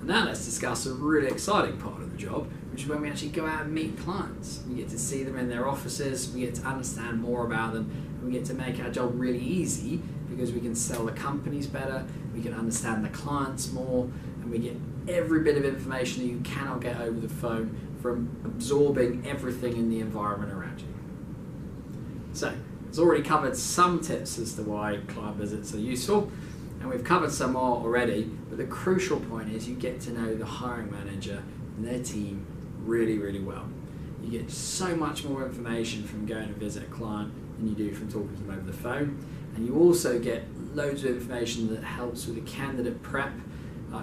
Now let's discuss a really exciting part of the job, which is when we actually go out and meet clients. We get to see them in their offices, we get to understand more about them, and we get to make our job really easy because we can sell the companies better, we can understand the clients more, and we get every bit of information that you cannot get over the phone from absorbing everything in the environment around you. So, it's already covered some tips as to why client visits are useful, and we've covered some more already, but the crucial point is you get to know the hiring manager and their team really, really well. You get so much more information from going to visit a client than you do from talking to them over the phone, and you also get loads of information that helps with the candidate prep,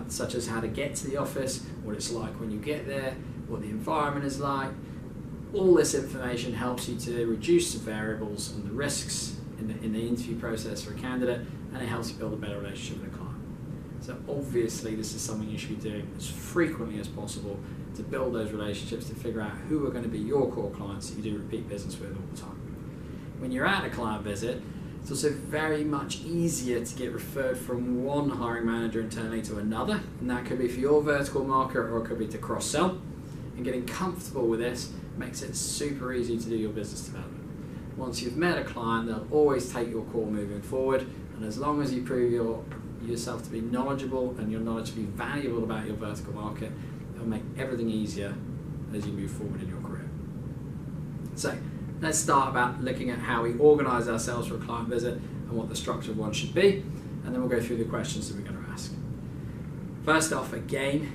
such as how to get to the office, what it's like when you get there, what the environment is like. All this information helps you to reduce the variables and the risks in the interview process for a candidate, and it helps you build a better relationship with a client. So obviously this is something you should be doing as frequently as possible to build those relationships, to figure out who are going to be your core clients that you do repeat business with all the time. When you're at a client visit, it's also very much easier to get referred from one hiring manager internally to another, and that could be for your vertical market or it could be to cross-sell. And getting comfortable with this makes it super easy to do your business development. Once you've met a client, they'll always take your call moving forward, and as long as you prove yourself to be knowledgeable and your knowledge to be valuable about your vertical market, it'll make everything easier as you move forward in your career. So let's start about looking at how we organise ourselves for a client visit and what the structure of one should be, and then we'll go through the questions that we're going to ask. First off, again,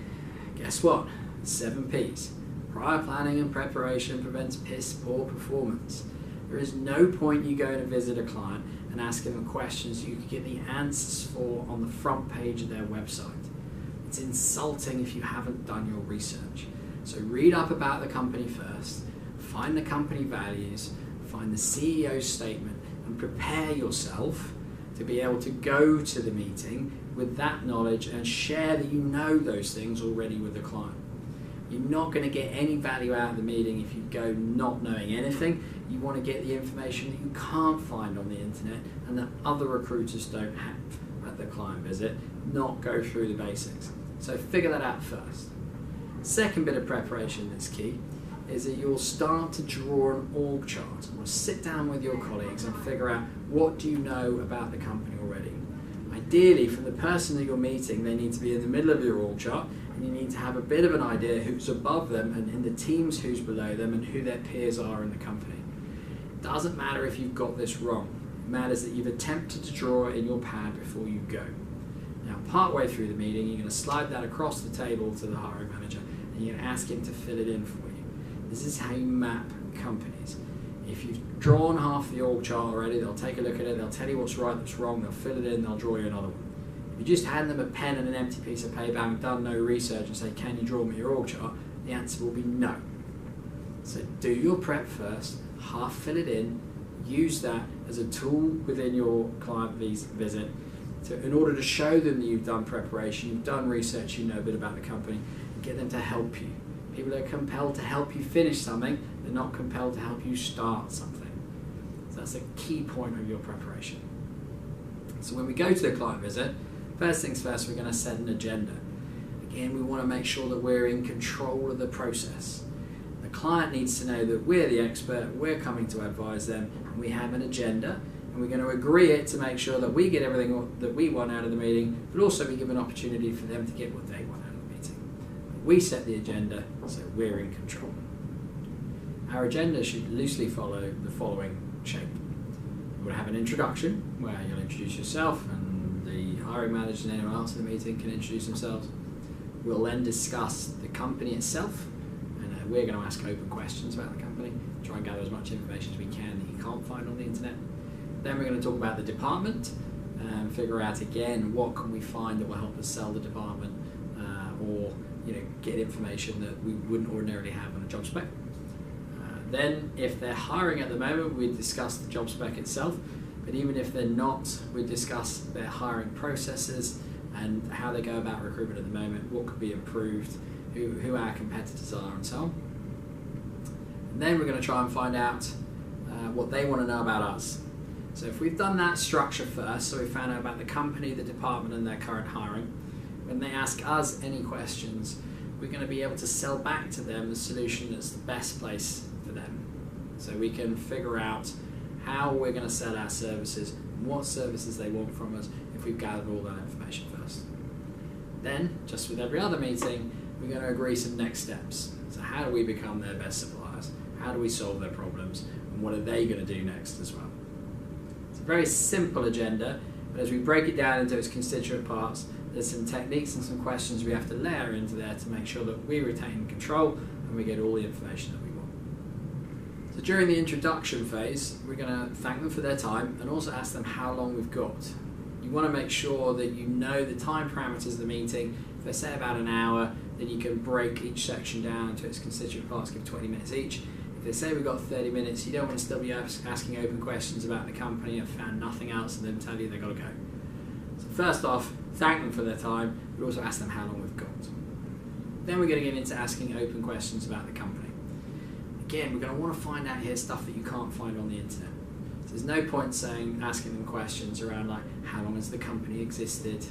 guess what? 7 P's. Prior planning and preparation prevents piss poor performance. There is no point you going to visit a client and asking them questions you could get the answers for on the front page of their website. It's insulting if you haven't done your research. So read up about the company first, find the company values, find the CEO's statement, and prepare yourself to be able to go to the meeting with that knowledge and share that you know those things already with the client. You're not going to get any value out of the meeting if you go not knowing anything. You want to get the information that you can't find on the internet and that other recruiters don't have at the client visit, not go through the basics. So figure that out first. Second bit of preparation that's key is that you'll start to draw an org chart. Or sit down with your colleagues and figure out what do you know about the company already. Ideally, from the person that you're meeting, they need to be in the middle of your org chart, and you need to have a bit of an idea who's above them and in the teams who's below them and who their peers are in the company. It doesn't matter if you've got this wrong. It matters that you've attempted to draw it in your pad before you go. Now, partway through the meeting, you're going to slide that across the table to the hiring manager and you're going to ask him to fill it in for you. This is how you map companies. If you've drawn half the org chart already, they'll take a look at it, they'll tell you what's right, what's wrong, they'll fill it in, they'll draw you another one. If you just hand them a pen and an empty piece of paper, having done no research, and say, can you draw me your org chart? The answer will be no. So do your prep first, half fill it in, use that as a tool within your client visit in order to show them that you've done preparation, you've done research, you know a bit about the company, and get them to help you. People are compelled to help you finish something, they're not compelled to help you start something. So that's a key point of your preparation. So when we go to the client visit, first things first, we're going to set an agenda. Again, we want to make sure that we're in control of the process. The client needs to know that we're the expert, we're coming to advise them, and we have an agenda, and we're going to agree it to make sure that we get everything that we want out of the meeting, but also we give an opportunity for them to get what they want out of the meeting. We set the agenda, so we're in control. Our agenda should loosely follow the following shape. We'll have an introduction where you'll introduce yourself and the hiring manager and anyone else in the meeting can introduce themselves. We'll then discuss the company itself, and we're going to ask open questions about the company, try and gather as much information as we can that you can't find on the internet. Then we're going to talk about the department and figure out again what can we find that will help us sell the department or get information that we wouldn't ordinarily have on a job spec. Then if they're hiring at the moment, we discuss the job spec itself, but even if they're not, we discuss their hiring processes and how they go about recruitment at the moment, what could be improved, who our competitors are and so on. And then we're going to try and find out what they want to know about us. So if we've done that structure first, so we found out about the company, the department and their current hiring, When they ask us any questions, we're going to be able to sell back to them the solution that's the best place for them. So we can figure out how we're going to sell our services, and what services they want from us if we've gathered all that information first. Then, just with every other meeting, we're going to agree some next steps. So how do we become their best suppliers? How do we solve their problems? And what are they going to do next as well? It's a very simple agenda, but as we break it down into its constituent parts, there's some techniques and some questions we have to layer into there to make sure that we retain control and we get all the information that we want. So during the introduction phase, we're going to thank them for their time and also ask them how long we've got. You want to make sure that you know the time parameters of the meeting. If they say about an hour, then you can break each section down into its constituent parts, give 20 minutes each. If they say we've got 30 minutes, you don't want to still be asking open questions about the company and found nothing else and then tell you they've got to go. So first off, thank them for their time, but also ask them how long we've got. Then we're going to get into asking open questions about the company. Again, we're going to want to find out here stuff that you can't find on the internet. So there's no point asking them questions around like how long has the company existed,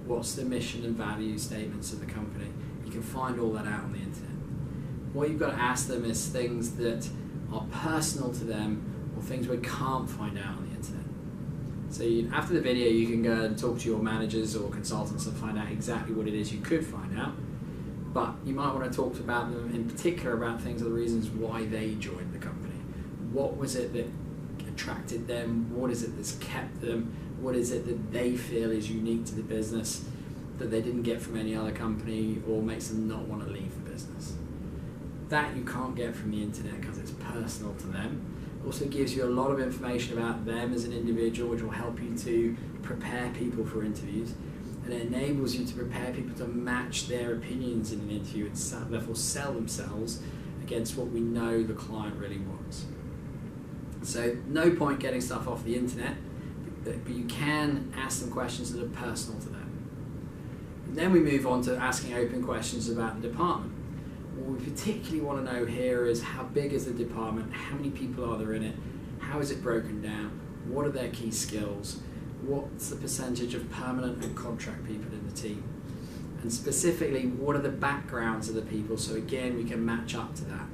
what's the mission and value statements of the company. You can find all that out on the internet. What you've got to ask them is things that are personal to them or things we can't find out on the internet. So after the video, you can go and talk to your managers or consultants and find out exactly what it is you could find out. But you might want to talk about them in particular about things or the reasons why they joined the company. What was it that attracted them? What is it that's kept them? What is it that they feel is unique to the business that they didn't get from any other company or makes them not want to leave the business? That you can't get from the internet because it's personal to them. It also gives you a lot of information about them as an individual, which will help you to prepare people for interviews. And it enables you to prepare people to match their opinions in an interview and therefore sell themselves against what we know the client really wants. So no point getting stuff off the internet, but you can ask them questions that are personal to them. And then we move on to asking open questions about the department. What we particularly want to know here is how big is the department, how many people are there in it, how is it broken down, what are their key skills, what's the percentage of permanent and contract people in the team, and specifically what are the backgrounds of the people, so again we can match up to that.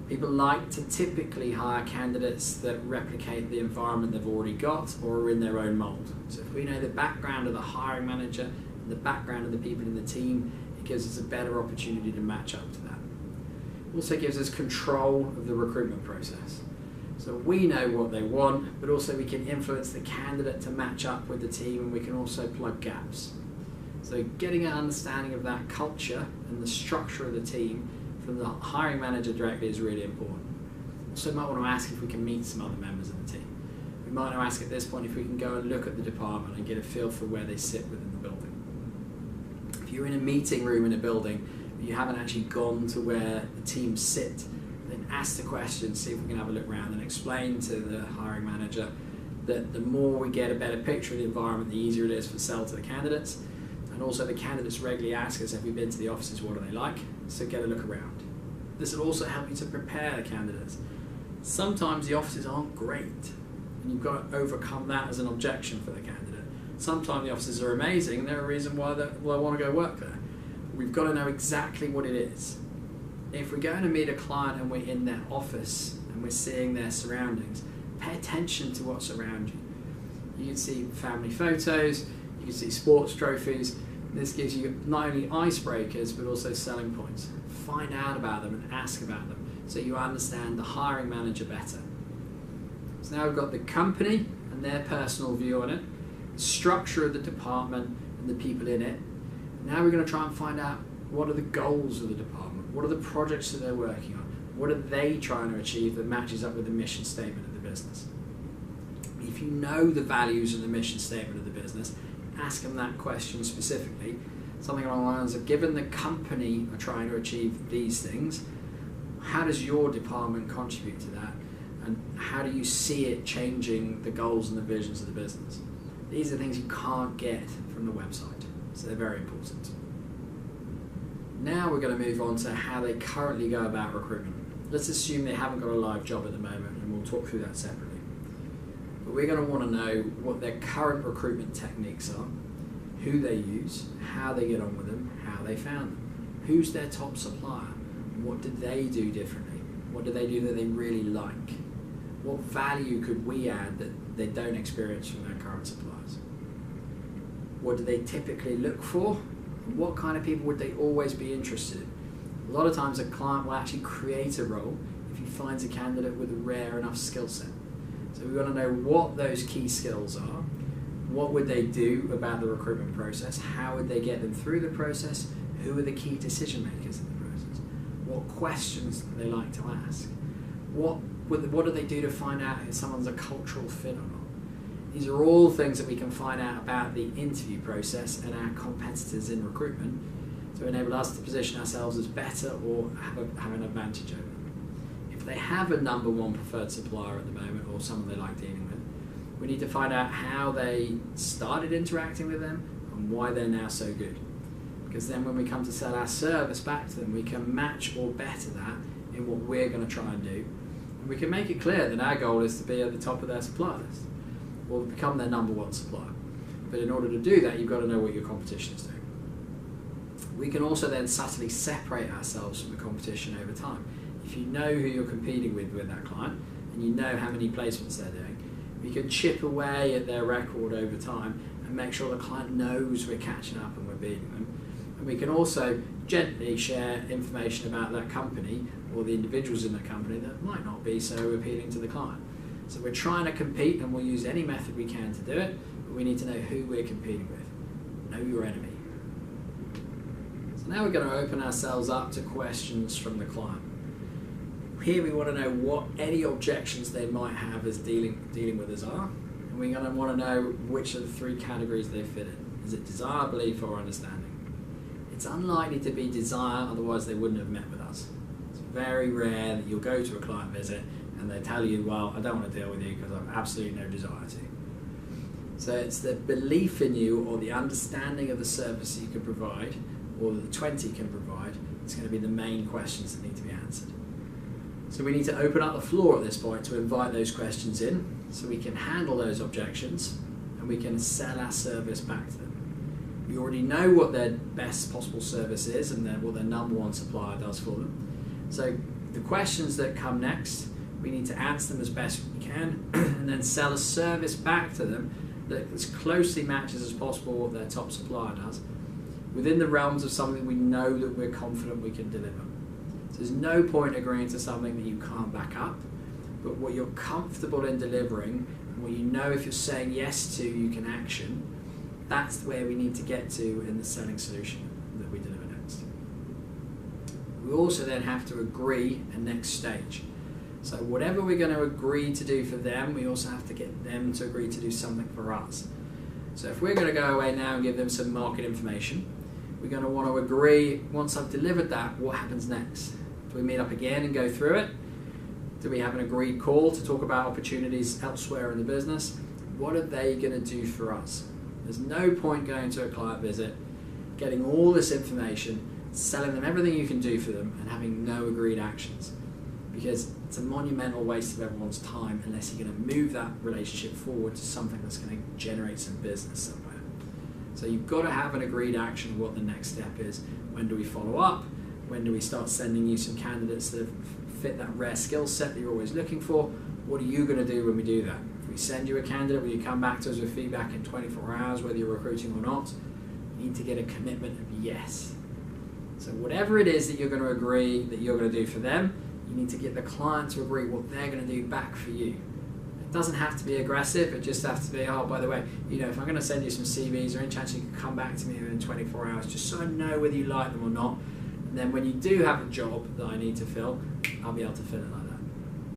People like to typically hire candidates that replicate the environment they've already got or are in their own mold. So if we know the background of the hiring manager and the background of the people in the team, it gives us a better opportunity to match up to that. It also gives us control of the recruitment process. So we know what they want, but also we can influence the candidate to match up with the team, and we can also plug gaps. So getting an understanding of that culture and the structure of the team from the hiring manager directly is really important. Also, we might want to ask if we can meet some other members of the team. We might want to ask at this point if we can go and look at the department and get a feel for where they sit within the building. If you're in a meeting room in a building, but you haven't actually gone to where the team sit, then ask the question, see if we can have a look around and explain to the hiring manager that the more we get a better picture of the environment, the easier it is for sell to the candidates. And also the candidates regularly ask us, have we been to the offices, what do they like? So get a look around. This will also help you to prepare the candidates. Sometimes the offices aren't great, and you've got to overcome that as an objection for the candidate. Sometimes the offices are amazing, and they're a reason why they want to go work there. We've got to know exactly what it is. If we're going to meet a client and we're in their office and we're seeing their surroundings, pay attention to what's around you. You can see family photos, you can see sports trophies. This gives you not only icebreakers but also selling points. Find out about them and ask about them so you understand the hiring manager better. So now we've got the company and their personal view on it, the structure of the department and the people in it. Now we're going to try and find out what are the goals of the department, what are the projects that they're working on, what are they trying to achieve that matches up with the mission statement of the business. If you know the values and the mission statement of the business, ask them that question specifically. Something along the lines of, given the company are trying to achieve these things, how does your department contribute to that? And how do you see it changing the goals and the visions of the business? These are things you can't get from the website, so they're very important. Now we're going to move on to how they currently go about recruitment. Let's assume they haven't got a live job at the moment, and we'll talk through that separately. But we're going to want to know what their current recruitment techniques are, who they use, how they get on with them, how they found them, who's their top supplier, what do they do differently, what do they do that they really like, what value could we add that they don't experience from their current suppliers, what do they typically look for, and what kind of people would they always be interested in. A lot of times a client will actually create a role if he finds a candidate with a rare enough skill set. So we want to know what those key skills are, what would they do about the recruitment process, how would they get them through the process, who are the key decision makers in the process, what questions do they like to ask, what do they do to find out if someone's a cultural fit or not. These are all things that we can find out about the interview process and our competitors in recruitment to enable us to position ourselves as better or have an advantage over them. If they have a number one preferred supplier at the moment or someone they like dealing with, we need to find out how they started interacting with them and why they're now so good. Because then when we come to sell our service back to them, we can match or better that in what we're going to try and do. And we can make it clear that our goal is to be at the top of their supplier list or become their number one supplier. But in order to do that, you've got to know what your competition is doing. We can also then subtly separate ourselves from the competition over time. If you know who you're competing with that client and you know how many placements they're doing, we can chip away at their record over time and make sure the client knows we're catching up and we're beating them. And we can also gently share information about that company or the individuals in the company that might not be so appealing to the client. So we're trying to compete and we'll use any method we can to do it, but we need to know who we're competing with. Know your enemy. So now we're going to open ourselves up to questions from the client. Here we want to know what any objections they might have as dealing with us are, and we're going to want to know which of the three categories they fit in. Is it desire, belief, or understanding? It's unlikely to be desire, otherwise they wouldn't have met with us. It's very rare that you'll go to a client visit and they tell you, well, I don't want to deal with you because I've absolutely no desire to. So it's the belief in you or the understanding of the service you can provide or that the 20 can provide. It's going to be the main questions that need to be answered. So we need to open up the floor at this point to invite those questions in so we can handle those objections and we can sell our service back to them. We already know what their best possible service is and what their number one supplier does for them. So the questions that come next, we need to answer them as best we can and then sell a service back to them that as closely matches as possible what their top supplier does within the realms of something we know that we're confident we can deliver. So there's no point agreeing to something that you can't back up, but what you're comfortable in delivering and what you know if you're saying yes to you can action, that's where we need to get to in the selling solution that we deliver next. We also then have to agree a next stage. So whatever we're going to agree to do for them, we also have to get them to agree to do something for us. So if we're going to go away now and give them some market information, we're going to want to agree, once I've delivered that, what happens next? Do we meet up again and go through it? Do we have an agreed call to talk about opportunities elsewhere in the business? What are they going to do for us? There's no point going to a client visit, getting all this information, selling them everything you can do for them, and having no agreed actions. Because it's a monumental waste of everyone's time unless you're going to move that relationship forward to something that's going to generate some business somewhere. So you've got to have an agreed action of what the next step is. When do we follow up? When do we start sending you some candidates that fit that rare skill set that you're always looking for? What are you going to do when we do that? If we send you a candidate, will you come back to us with feedback in 24 hours, whether you're recruiting or not? You need to get a commitment of yes. So whatever it is that you're going to agree that you're going to do for them, you need to get the client to agree what they're going to do back for you. It doesn't have to be aggressive, it just has to be, oh, by the way, if I'm going to send you some CVs, or any chance you can come back to me within 24 hours, just so I know whether you like them or not. And then when you do have a job that I need to fill, I'll be able to fill it like that.